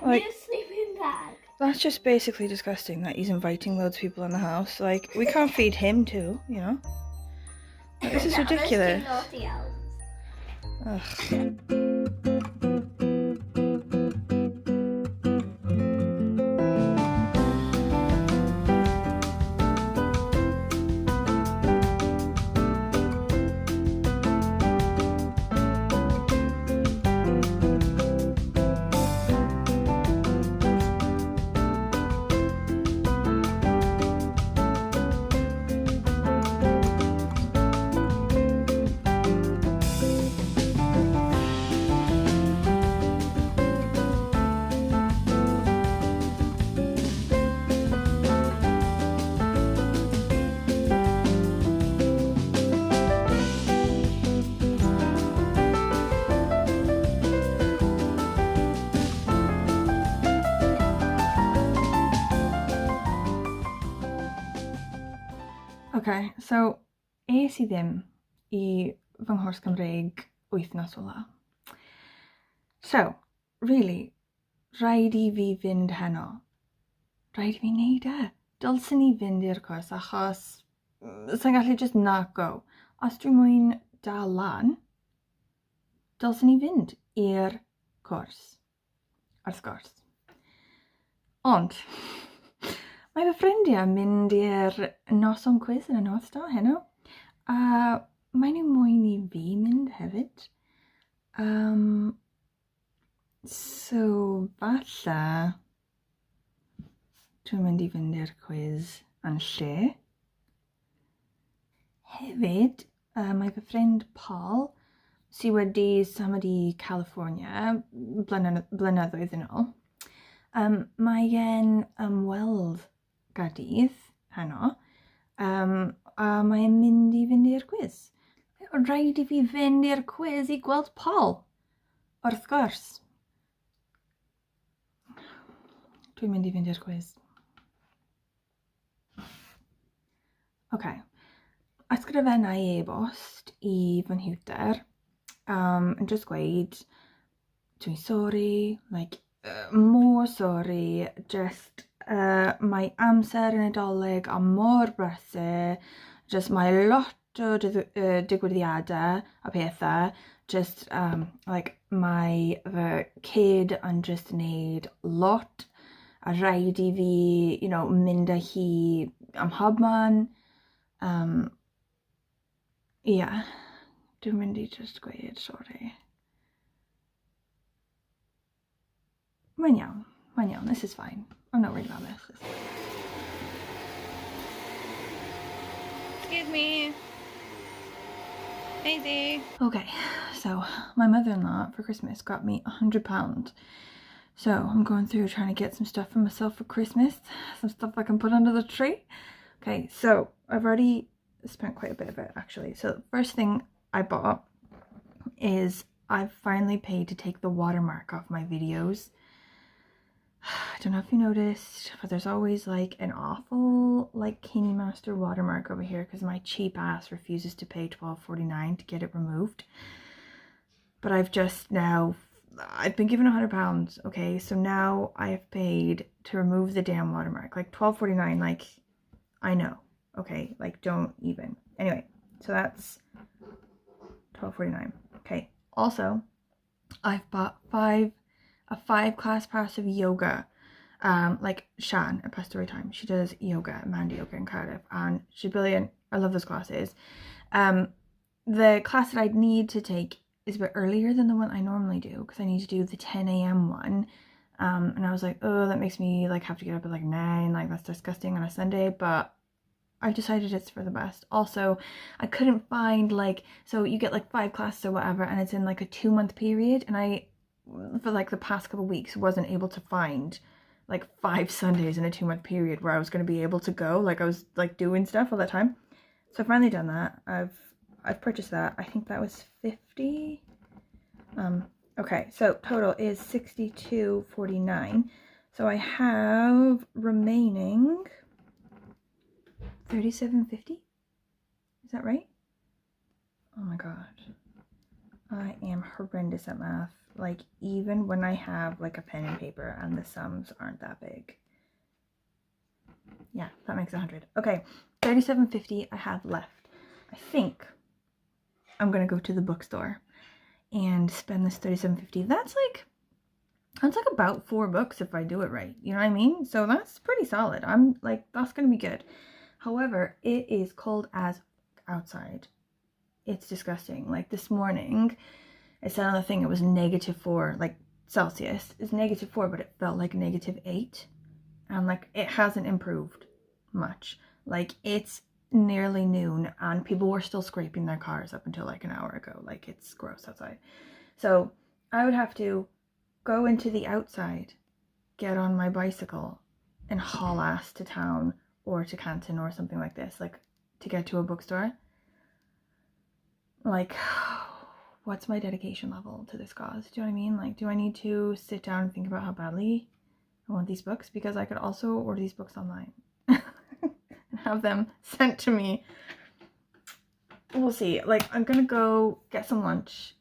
Like, new sleeping bag. that's just basically disgusting that he's inviting loads of people in the house. Like, we can't feed him too, you know? Like, this is No, ridiculous. there's 2 naughty elves. Ugh. Okay, so es I ddim I fy nghwrs Cymreig wythnos ola. So, really, rhaid I fi fynd heno. Rhaid I fi wneud e. Dylsyn ni fynd i'r cwrs achos sa'n gallu just not go. Os dwi'n mwyn dal lan, dylsyn ni fynd i'r cwrs. Wrth gwrs. Ond, mae fy ffrindiau mynd i'r noson quiz yn y nos da heno. A mae nhw moyn I fi mynd hefyd. So, falle dwi'n mynd I fynd i'r quiz yn lle. Hefyd, mae fy ffrind Paul sydd wedi symud I California blynyddoedd yn ôl. Mae gen ymweld Gaerdydd heno, a mae'n mynd I fynd i'r quiz. Rhaid I fi fynd i'r quiz I gweld Paul. Wrth gwrs. Dwi'n mynd I fynd i'r quiz. Okay. Ysgrifennai e-bost I fy nhwter, yn just gweud, dwi'n sorry, like, more sorry, just mae amser yn Nadolig a mor brysur, just mae lot o digwyddiadau a pethau, just like mae fy kid yn just wneud lot a rhaid I fi, you know, mynd â hi am hobman. Yeah, dwi'n mynd I just gweud sorry. Mae'n iawn, this is fine. I'm not worried about this. Excuse me. Daisy. Okay, so my mother-in-law for Christmas got me £100. So I'm going through trying to get some stuff for myself for Christmas. Some stuff I can put under the tree. Okay, so I've already spent quite a bit of it actually. So the first thing I bought is I've finally paid to take the watermark off my videos. I don't know if you noticed, but there's always like an awful like Kini Master watermark over here because my cheap ass refuses to pay $12.49 to get it removed. But I've been given £100, okay, so now I've paid to remove the damn watermark. Like $12.49, like, I know, okay, like don't even. Anyway, so that's $12.49. Okay, also, I've bought a 5-class pass of yoga. Like Shan at Pastory Time, she does yoga, Mandy Yoga in Cardiff, and she's brilliant. I love those classes. The class that I'd need to take is a bit earlier than the one I normally do because I need to do the 10 a.m. one. And I was like, oh, that makes me like have to get up at like 9, like that's disgusting on a Sunday, but I've decided it's for the best. Also, I couldn't find like, so you get like 5 classes or whatever, and it's in like a 2-month period, and I, for like the past couple of weeks, wasn't able to find like 5 Sundays in a 2-month period where I was going to be able to go, like I was like doing stuff all that time. So I've finally done that. I've purchased that. I think that was $50. Okay, so total is $62.49. So I have remaining $37.50. Is that right? Oh my god. I am horrendous at math. Like, even when I have like a pen and paper and the sums aren't that big. Yeah, that makes 100. Okay, 37.50 I have left. I think I'm gonna go to the bookstore and spend this 37.50. That's like about 4 books if I do it right. You know what I mean? So that's pretty solid. I'm like, that's gonna be good. However, it is cold as outside. It's disgusting. Like this morning, it said on the thing it was -4, like Celsius. It's -4, but it felt like -8. And like, it hasn't improved much. Like, it's nearly noon and people were still scraping their cars up until like an hour ago. Like, it's gross outside. So I would have to go into the outside, get on my bicycle and haul ass to town or to Canton or something like this, like to get to a bookstore. Like, what's my dedication level to this cause? Do you know what I mean? Like, do I need to sit down and think about how badly I want these books? Because I could also order these books online and have them sent to me. We'll see. Like, I'm gonna go get some lunch.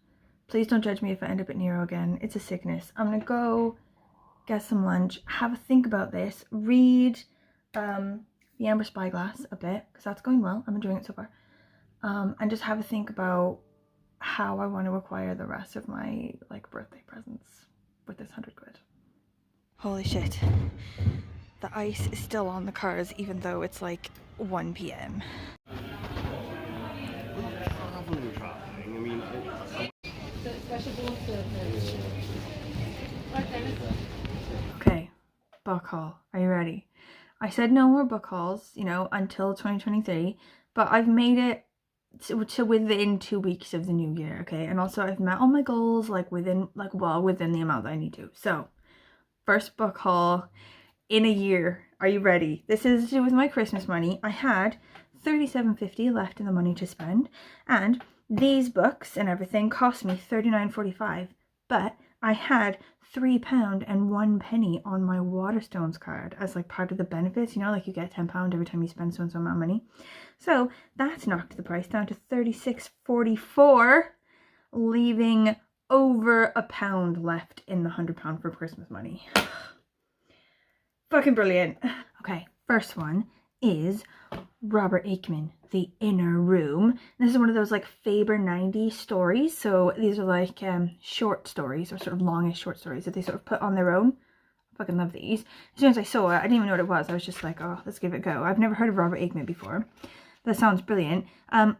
Please don't judge me if I end up at Nero again. It's a sickness. I'm gonna go get some lunch, have a think about this, read The Amber Spyglass a bit, because that's going well. I'm enjoying it so far. And just have a think about how I want to acquire the rest of my like birthday presents with this 100 quid. Holy shit. The ice is still on the cars even though it's like 1 p.m. Okay, book haul. Are you ready? I said no more book hauls, you know, until 2023, but I've made it to within 2 weeks of the new year, okay? And also I've met all my goals like within the amount that I need to. So, first book haul in a year. Are you ready? This is to do with my Christmas money. I had $37.50 left in the money to spend, and these books and everything cost me $39.45, but I had £3 and 1 penny on my Waterstones card as like part of the benefits, you know, like you get £10 every time you spend so and so amount of money. So that's knocked the price down to $36.44, leaving over £1 left in the £100 for Christmas money. Fucking brilliant. Okay, first one is Robert Aikman, The Inner Room. This is one of those like Faber 90 stories. So these are like short stories, or sort of longish short stories that they sort of put on their own. I fucking love these. As soon as I saw it, I didn't even know what it was. I was just like, oh, let's give it a go. I've never heard of Robert Aikman before. That sounds brilliant.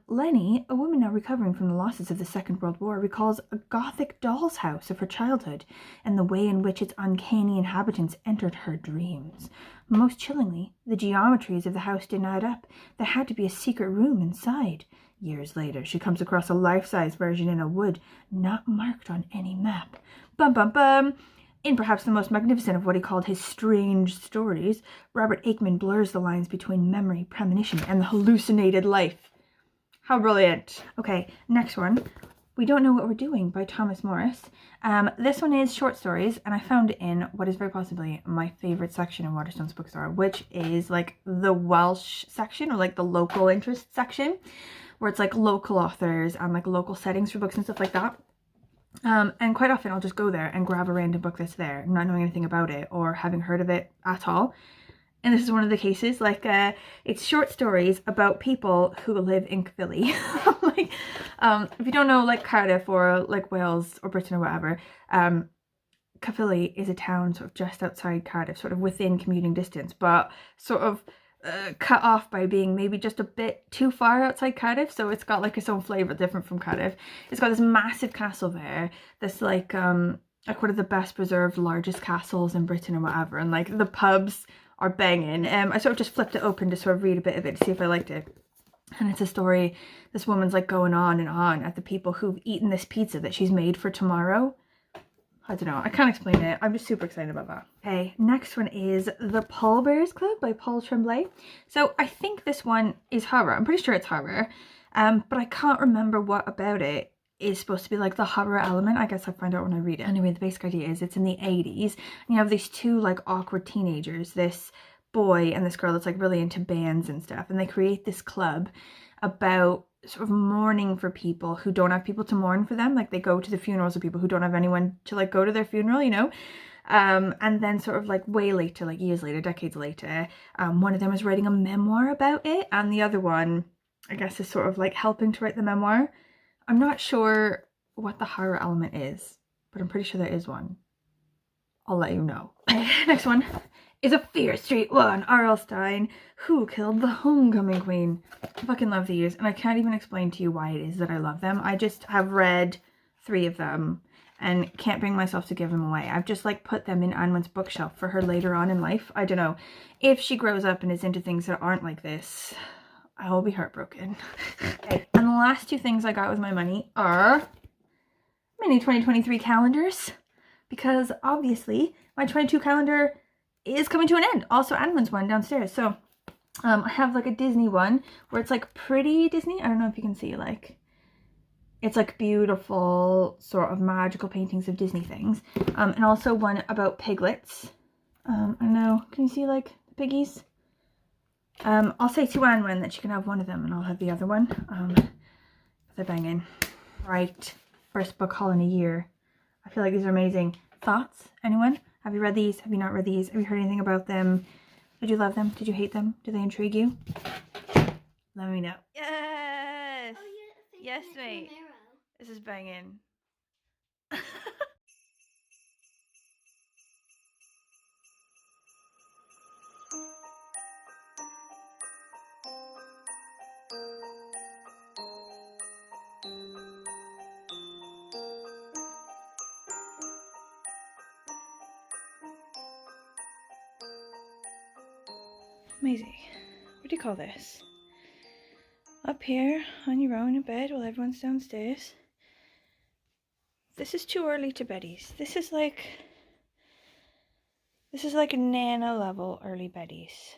Lenny, a woman now recovering from the losses of the Second World War, recalls a gothic doll's house of her childhood and the way in which its uncanny inhabitants entered her dreams. Most chillingly, the geometries of the house didn't add up. There had to be a secret room inside. Years later, she comes across a life-size version in a wood, not marked on any map. Bum bum bum! In perhaps the most magnificent of what he called his strange stories, Robert Aikman blurs the lines between memory, premonition, and the hallucinated life. How brilliant. Okay, next one. We Don't Know What We're Doing by Thomas Morris. This one is short stories, and I found it in what is very possibly my favorite section in Waterstones bookstore, which is like the Welsh section, or like the local interest section, where it's like local authors and like local settings for books and stuff like that. And quite often I'll just go there and grab a random book that's there, not knowing anything about it or having heard of it at all. And this is one of the cases. Like, it's short stories about people who live in Caerphilly. Like, if you don't know, like, Cardiff or like Wales or Britain or whatever, Caerphilly is a town sort of just outside Cardiff, sort of within commuting distance, but sort of cut off by being maybe just a bit too far outside Cardiff. So it's got like its own flavour different from Cardiff. It's got this massive castle there that's like one of the best preserved, largest castles in Britain or whatever, and like the pubs are banging. I sort of just flipped it open to sort of read a bit of it to see if I liked it. And it's a story, this woman's like going on and on at the people who've eaten this pizza that she's made for tomorrow. I don't know, I can't explain it. I'm just super excited about that. Okay, next one is The Pallbearers Club by Paul Tremblay. So I think this one is horror. I'm pretty sure it's horror, but I can't remember what about it is supposed to be like the horror element. I guess I'll find out when I read it. Anyway, the basic idea is it's in the 80s, and you have these two like awkward teenagers, this boy and this girl that's like really into bands and stuff, and they create this club about sort of mourning for people who don't have people to mourn for them. Like they go to the funerals of people who don't have anyone to like go to their funeral, you know. And then sort of like way later, like years later, decades later, one of them is writing a memoir about it, and the other one, I guess, is sort of like helping to write the memoir. I'm not sure what the horror element is, but I'm pretty sure there is one. I'll let you know. Next one is a Fear Street one. R.L. Stein, Who Killed the Homecoming Queen. I fucking love these, and I can't even explain to you why it is that I love them. I just have read 3 of them and can't bring myself to give them away. I've just like put them in Anwen's bookshelf for her later on in life. I don't know. If she grows up and is into things that aren't like this, I will be heartbroken. Okay. And the last 2 things I got with my money are mini 2023 calendars, because obviously my 22 calendar is coming to an end. Also Anwen's one downstairs. So I have like a Disney one where it's like pretty Disney. I don't know if you can see, like it's like beautiful sort of magical paintings of Disney things. And also one about piglets. I don't know, can you see like the piggies? I'll say to Anwen that she can have one of them and I'll have the other one. They're banging. Right, first book haul in a year. I feel like these are amazing. Thoughts? Anyone? Have you read these? Have you not read these? Have you heard anything about them? Did you love them? Did you hate them? Do they intrigue you? Let me know. Yes! Oh, yeah, Yes, mate. This is banging. Maisie, what do you call this? Up here on your own in bed while everyone's downstairs. This is too early to beddies. This is like Nana level early beddies.